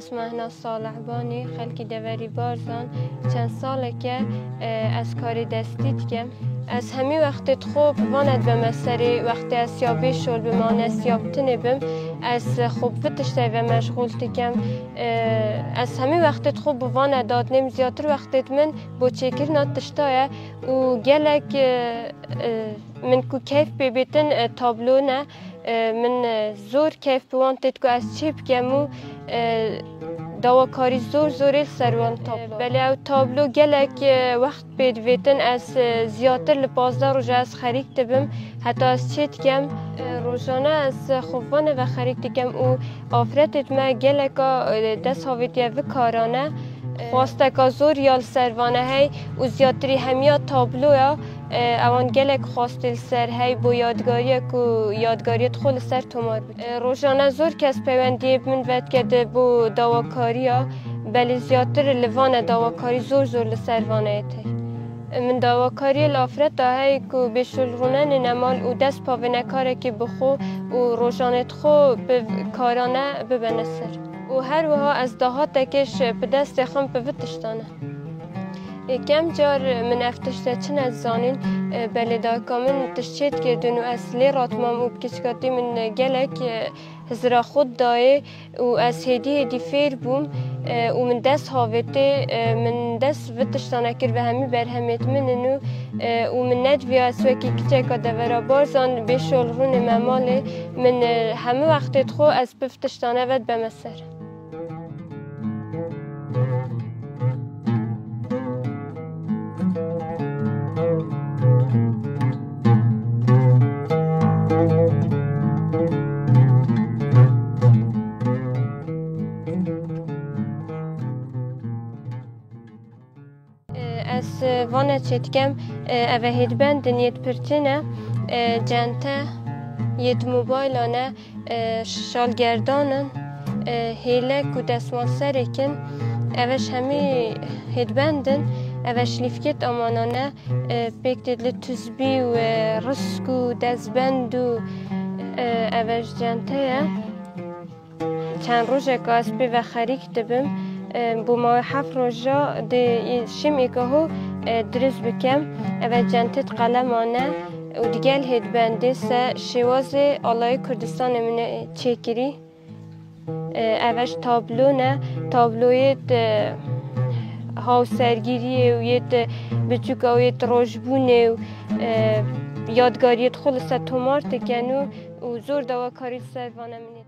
اسم هنا صالح بانی خلکی دوری بارزان چند ساله که از کار دستی کم از همی وقت خوب واند به مسری وقتی از سیابی شل بمان از سیابتنی بم از خوب فتشتی و مشغول تکم از همی وقت خوب واند داد نیم زیادتر وقتت من با چکر ناتشتایه و گلک من کو کیف ببیتن تابلو نه من زور کیف بوانتت که از چی بکمو دواکاری زور سروان تابلو بله او تابلو گلک وقت بیدویتن از زیادتر لپازده روز از خریک تبم حتی از چیت کم روزانه از خوبانه و خریک تکم او آفرتت ما گلکا دست هاویتیه و کارانه خواسته که زور یال سروانه هی و زیادتری همیا تابلویا اوان گلک خواستل سر هی بو یادگاری که یادگاریت خول سر تومار بود روزانه زور کس پیوندی من ود کده بو دواکاری ها بلی زیادتر لوان دواکاری زور لسروانه ایتی من دواکاری لافرت هی که بشل رونن نمال و دست پاونه کاره که بخو و روزانت خو کارانه ببنه سر و هر وها از دهات کش به دست خم به وتشتانه کم جار من افتشته چن از زانین بله دا من تشتید کردن و اصلی راتمام و بکشکاتی من گلک هزرا خود دایه و از هدی فیر بوم و من دست هاوته من دست وتشتانه کرد به همی برهمیت مننو و من ندوی از وکی کچه که دورا بارزان بشول رون مماله من همه وقتت خو از بفتشتانه ود بمسر از وانه چتکم اوه هیدبند نیت پرتینه جنته یت موبایلانه شالگردانن هیلک و دستمال سرکن اوش همی هیدبندن اوش لیفکت امانانه بکتدل تزبی و رسک و دزبند و اوش جنته چند روزه که اسبی و خریک دبم بو ما 7 روزا دی شمی که هو درس بکم اول جنتت قلمانه و دیگل هید بنده سه شواز آلای کردستان من چکری اولش تابلو نه تابلویت هاو سرگیریه و یت بچوک و یت روشبونه و یادگاریت خلصه تومار تکنو و زور دواکاری سروانه منی